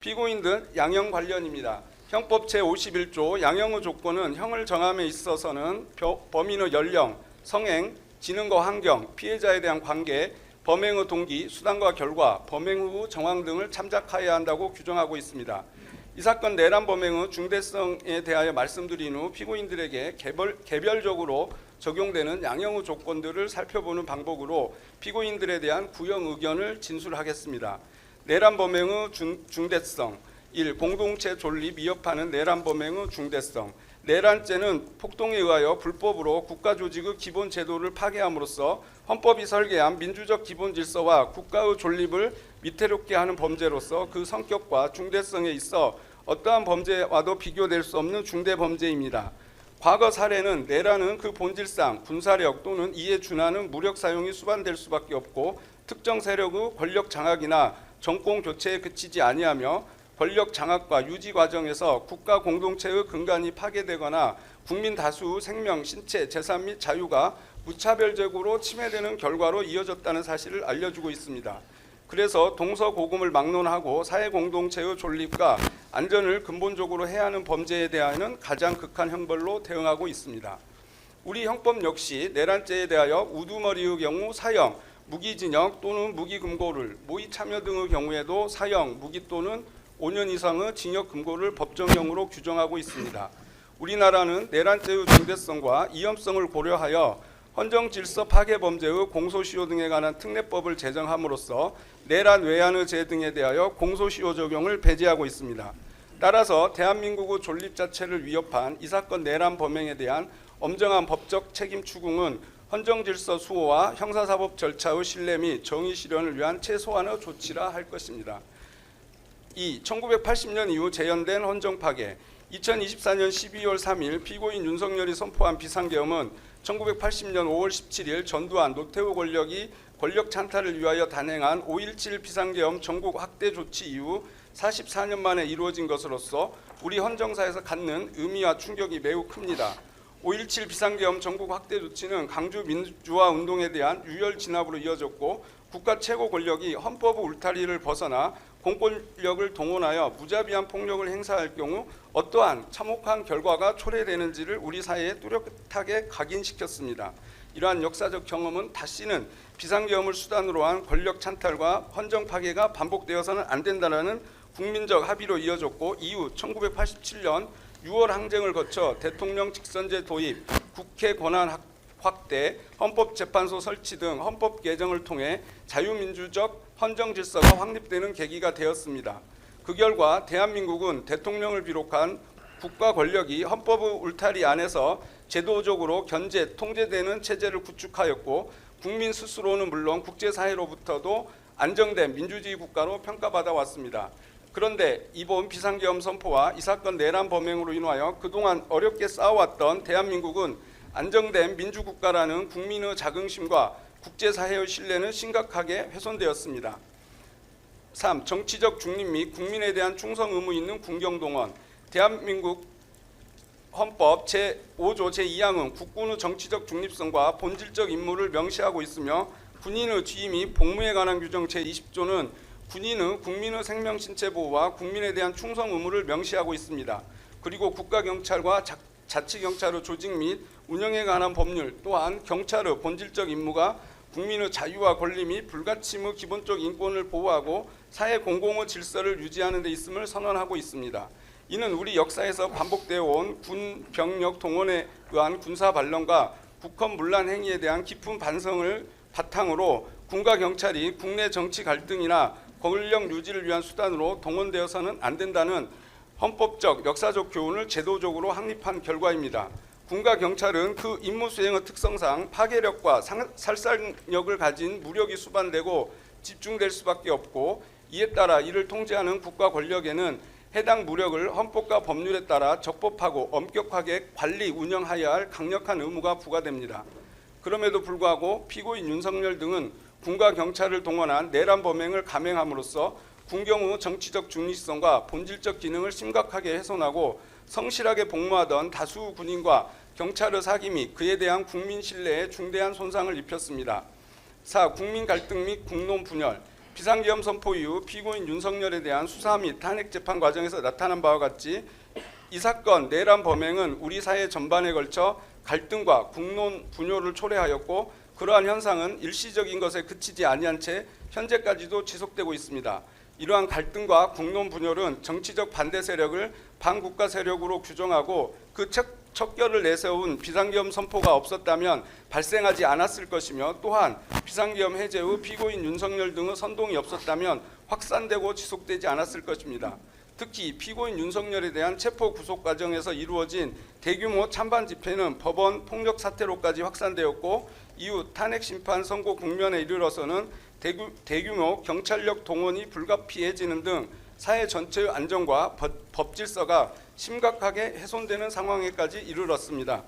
피고인들 양형 관련입니다. 형법 제51조 양형의 조건은 형을 정함에 있어서는 범인의 연령, 성행, 지능과 환경, 피해자에 대한 관계, 범행의 동기, 수단과 결과, 범행 후 정황 등을 참작하여야 한다고 규정하고 있습니다. 이 사건 내란 범행의 중대성에 대하여 말씀드린 후 피고인들에게 개별적으로 적용되는 양형의 조건들을 살펴보는 방법으로 피고인들에 대한 구형 의견을 진술하겠습니다. 내란 범행의 중대성 1. 공동체 존립 위협하는 내란 범행의 중대성. 내란죄는 폭동에 의하여 불법으로 국가조직의 기본 제도를 파괴함으로써 헌법이 설계한 민주적 기본 질서와 국가의 존립을 위태롭게 하는 범죄로서 그 성격과 중대성에 있어 어떠한 범죄와도 비교될 수 없는 중대 범죄입니다. 과거 사례는 내란은 그 본질상 군사력 또는 이에 준하는 무력 사용이 수반될 수밖에 없고 특정 세력의 권력 장악이나 정권 교체에 그치지 아니하며 권력 장악과 유지 과정에서 국가 공동체의 근간이 파괴되거나 국민 다수의 생명, 신체, 재산 및 자유가 무차별적으로 침해되는 결과로 이어졌다는 사실을 알려주고 있습니다. 그래서 동서고금을 막론하고 사회 공동체의 존립과 안전을 근본적으로 해하는 범죄에 대하여는 가장 극한 형벌로 대응하고 있습니다. 우리 형법 역시 내란죄에 대하여 우두머리의 경우 사형, 무기징역 또는 무기금고를, 모의 참여 등의 경우에도 사형, 무기 또는 5년 이상의 징역금고를 법정형으로 규정하고 있습니다. 우리나라는 내란죄의 중대성과 위험성을 고려하여 헌정질서 파괴 범죄의 공소시효 등에 관한 특례법을 제정함으로써 내란 외환의 죄 등에 대하여 공소시효 적용을 배제하고 있습니다. 따라서 대한민국의 존립 자체를 위협한 이 사건 내란 범행에 대한 엄정한 법적 책임 추궁은 헌정질서 수호와 형사사법 절차의 신뢰 및 정의 실현을 위한 최소한의 조치라 할 것입니다. 2. 1980년 이후 재현된 헌정 파괴. 2024년 12월 3일 피고인 윤석열이 선포한 비상계엄은 1980년 5월 17일 전두환, 노태우 권력이 권력 찬탈을 위하여 단행한 5.17 비상계엄 전국 확대 조치 이후 44년 만에 이루어진 것으로서 우리 헌정사에서 갖는 의미와 충격이 매우 큽니다. 5.17 비상계엄 전국 확대 조치는 강주 민주화 운동에 대한 유혈 진압으로 이어졌고 국가 최고 권력이 헌법의 울타리를 벗어나 공권력을 동원하여 무자비한 폭력을 행사할 경우 어떠한 참혹한 결과가 초래되는지를 우리 사회에 뚜렷하게 각인시켰습니다. 이러한 역사적 경험은 다시는 비상계엄을 수단으로 한 권력 찬탈과 헌정 파괴가 반복되어서는 안 된다는 국민적 합의로 이어졌고 이후 1987년 6월 항쟁을 거쳐 대통령 직선제 도입, 국회 권한 확대, 헌법재판소 설치 등 헌법 개정을 통해 자유민주적 헌정질서가 확립되는 계기가 되었습니다. 그 결과 대한민국은 대통령을 비롯한 국가 권력이 헌법의 울타리 안에서 제도적으로 견제, 통제되는 체제를 구축하였고 국민 스스로는 물론 국제사회로부터도 안정된 민주주의 국가로 평가받아 왔습니다. 그런데 이번 비상계엄 선포와 이 사건 내란 범행으로 인하여 그동안 어렵게 쌓아왔던 대한민국은 안정된 민주국가라는 국민의 자긍심과 국제사회의 신뢰는 심각하게 훼손되었습니다. 3. 정치적 중립 및 국민에 대한 충성 의무 있는 군경동원. 대한민국 헌법 제5조 제2항은 국군의 정치적 중립성과 본질적 임무를 명시하고 있으며 군인의 지휘 및 복무에 관한 규정 제20조는 군인은 국민의 생명 신체 보호와 국민에 대한 충성 의무를 명시하고 있습니다. 그리고 국가경찰과 자치경찰의 조직 및 운영에 관한 법률 또한 경찰의 본질적 임무가 국민의 자유와 권리 및 불가침의 기본적 인권을 보호하고 사회 공공의 질서를 유지하는 데 있음을 선언하고 있습니다. 이는 우리 역사에서 반복되어 온 군 병력 동원에 의한 군사 반론과 국헌 문란 행위에 대한 깊은 반성을 바탕으로 군과 경찰이 국내 정치 갈등이나 권력 유지를 위한 수단으로 동원되어서는 안 된다는 헌법적, 역사적 교훈을 제도적으로 확립한 결과입니다. 군과 경찰은 그 임무 수행의 특성상 파괴력과 살상력을 가진 무력이 수반되고 집중될 수밖에 없고 이에 따라 이를 통제하는 국가 권력에는 해당 무력을 헌법과 법률에 따라 적법하고 엄격하게 관리, 운영하여야 할 강력한 의무가 부과됩니다. 그럼에도 불구하고 피고인 윤석열 등은 군과 경찰을 동원한 내란 범행을 감행함으로써 군경의 정치적 중립성과 본질적 기능을 심각하게 훼손하고 성실하게 복무하던 다수 군인과 경찰의 사기 및 그에 대한 국민 신뢰에 중대한 손상을 입혔습니다. 4. 국민 갈등 및 국론 분열. 비상계엄 선포 이후 피고인 윤석열에 대한 수사 및 탄핵 재판 과정에서 나타난 바와 같이 이 사건 내란 범행은 우리 사회 전반에 걸쳐 갈등과 국론 분열을 초래하였고 그러한 현상은 일시적인 것에 그치지 아니한 채 현재까지도 지속되고 있습니다. 이러한 갈등과 국론 분열은 정치적 반대 세력을 반국가 세력으로 규정하고 그 척결을 내세운 비상계엄 선포가 없었다면 발생하지 않았을 것이며 또한 비상계엄 해제 후 피고인 윤석열 등의 선동이 없었다면 확산되고 지속되지 않았을 것입니다. 특히 피고인 윤석열에 대한 체포 구속 과정에서 이루어진 대규모 찬반 집회는 법원 폭력 사태로까지 확산되었고 이후 탄핵 심판 선고 국면에 이르러서는 대규모 경찰력 동원이 불가피해지는 등 사회 전체의 안정과 법 질서가 심각하게 훼손되는 상황에까지 이르렀습니다.